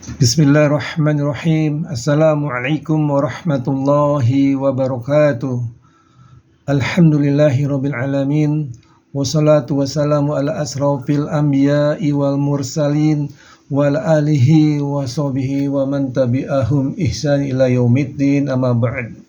Bismillahirrahmanirrahim. Assalamualaikum warahmatullahi wabarakatuh. Alhamdulillahirabbil alamin. Wassalatu wassalamu ala asrofil anbiya'i wal mursalin wa ala alihi wa sahbihi wa man tabi'ahum ihsan ila yaumiddin, amma ba'd.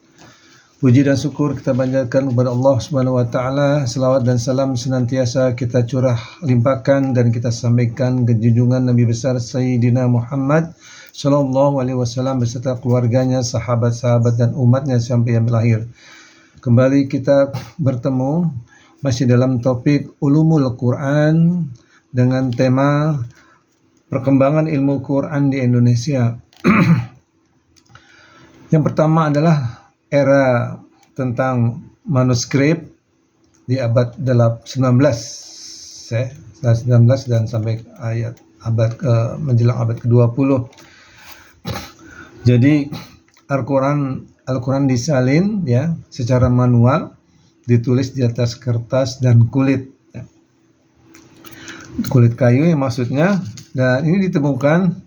Puji dan syukur kita panjatkan kepada Allah Subhanahu wa taala. Selawat dan salam senantiasa kita curah limpahkan dan kita sampaikan ke junjungan Nabi besar Sayyidina Muhammad sallallahu alaihi wasallam beserta keluarganya, sahabat-sahabat dan umatnya sampai yang lahir. Kembali kita bertemu masih dalam topik Ulumul Quran dengan tema perkembangan ilmu Quran di Indonesia. Yang pertama adalah era tentang manuskrip di abad 19 dan sampai menjelang abad ke-20. Jadi Al-Quran disalin ya secara manual, ditulis di atas kertas dan kulit kayu yang maksudnya, dan ini ditemukan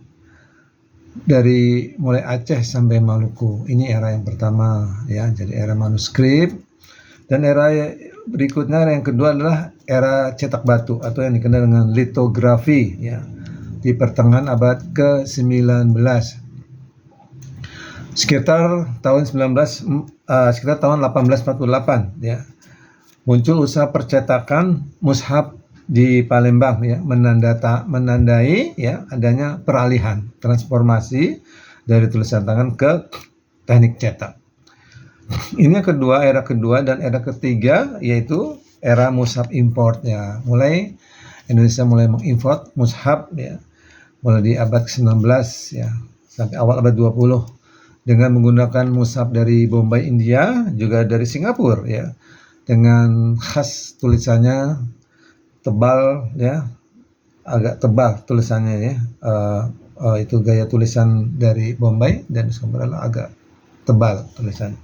dari mulai Aceh sampai Maluku. Ini era yang pertama ya, jadi era manuskrip. Dan era berikutnya, yang kedua adalah era cetak batu atau yang dikenal dengan litografi ya, di pertengahan abad ke-19. Sekitar tahun 1848 ya, muncul usaha percetakan mushaf di Palembang ya, menandai ya adanya peralihan transformasi dari tulisan tangan ke teknik cetak. Ini yang kedua, era kedua. Dan era ketiga yaitu era mushaf import ya. Indonesia mulai mengimport mushaf ya, mulai di abad ke-19 ya sampai awal abad 20 dengan menggunakan mushaf dari Bombay, India, juga dari Singapura ya, dengan khas tulisannya tebal ya, agak tebal tulisannya ya. Itu gaya tulisan dari Bombay, dan Singapura agak tebal tulisannya.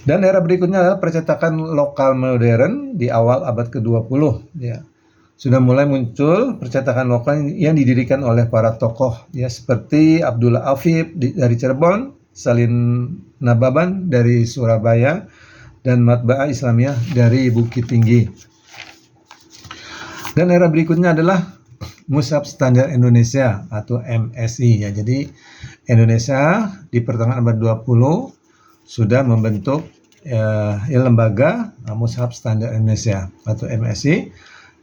Dan era berikutnya adalah percetakan lokal modern di awal abad ke-20 ya. Sudah mulai muncul percetakan lokal yang didirikan oleh para tokoh ya, seperti Abdullah Afif dari Cirebon, Salim Nababan dari Surabaya, dan Matba'ah Islamiyah dari Bukit Tinggi. Dan era berikutnya adalah Mushaf Standar Indonesia atau MSI ya. Jadi Indonesia di pertengahan abad 20 sudah membentuk lembaga Mushaf Standar Indonesia atau MSI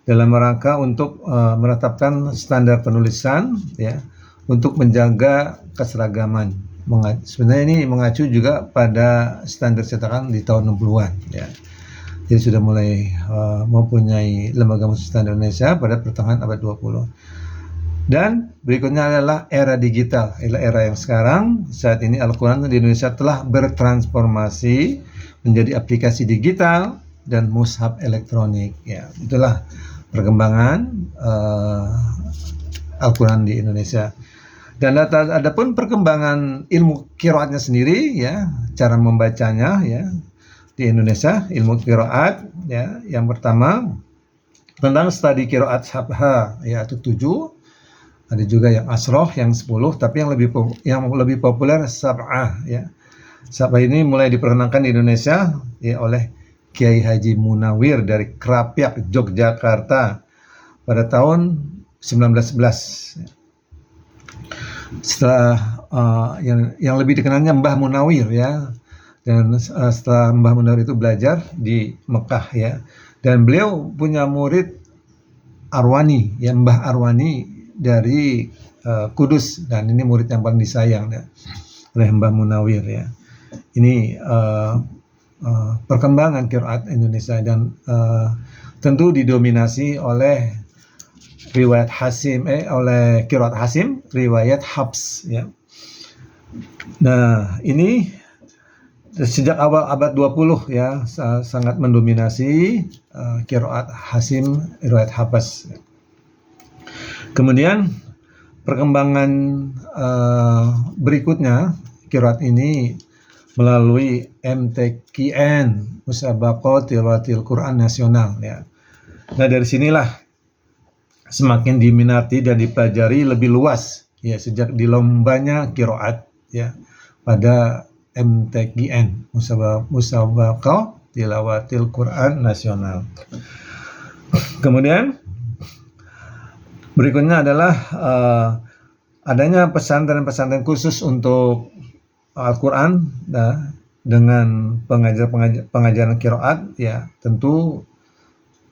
dalam rangka untuk menetapkan standar penulisan ya, untuk menjaga keseragaman. Sebenarnya ini mengacu juga pada standar cetakan di tahun 60-an ya. Jadi sudah mulai mempunyai lembaga mushaf standar Indonesia pada pertengahan abad 20. Dan berikutnya adalah era digital, era yang sekarang. Saat ini Al-Quran di Indonesia telah bertransformasi menjadi aplikasi digital dan mushaf elektronik ya. Itulah perkembangan Al-Quran di Indonesia. Dan ada pun perkembangan ilmu qiraatnya sendiri ya, cara membacanya ya. Di Indonesia ilmu qiraat ya, yang pertama tentang studi qiraat sabha yaitu 7, ada juga yang asroh yang 10, tapi yang lebih populer sab'ah ya. Sab'ah ini mulai diperkenalkan di Indonesia ya oleh Kiai Haji Munawir dari Krapyak, Yogyakarta pada tahun 1911. Setelah yang lebih dikenalnya Mbah Munawir ya. Dan setelah Mbah Munawir itu belajar di Mekah ya, dan beliau punya murid Arwani ya, Mbah Arwani dari Kudus, dan ini murid yang paling disayang ya, oleh Mbah Munawir ya. Ini perkembangan qiraat Indonesia, dan tentu didominasi oleh riwayat Hasim oleh qiraat Hasim, riwayat Habs ya. Nah, ini sejak awal abad 20 ya sangat mendominasi qiraat Hasim, riwayat Habs. Kemudian perkembangan berikutnya qiraat ini melalui MTQN, Musabaqah Tilawatil Quran Nasional ya. Nah, dari sinilah semakin diminati dan dipelajari lebih luas ya sejak di lombanya qiraat ya pada MTQN, Musabaqah Tilawatil Quran Nasional. Kemudian berikutnya adalah adanya pesantren-pesantren khusus untuk Al-Quran dengan pengajaran qiraat ya, tentu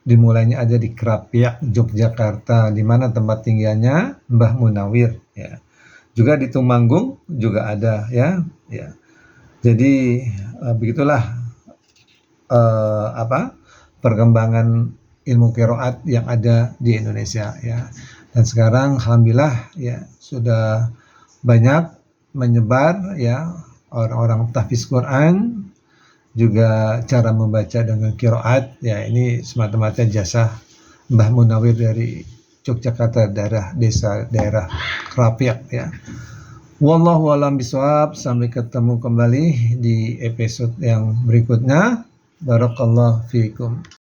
dimulainya ada di Krapiak, Yogyakarta, di mana tempat tinggalnya Mbah Munawir ya. Juga di Tumanggung juga ada ya. Jadi begitulah perkembangan ilmu qiraat yang ada di Indonesia ya. Dan sekarang alhamdulillah ya sudah banyak menyebar ya orang-orang tahfiz Quran, juga cara membaca dengan qiraat ya, ini semata-mata jasa Mbah Munawir dari Yogyakarta, daerah Krapiak ya. Wallahu a'lam bishawab. Sampai ketemu kembali di episode yang berikutnya. Barakallahu fiikum.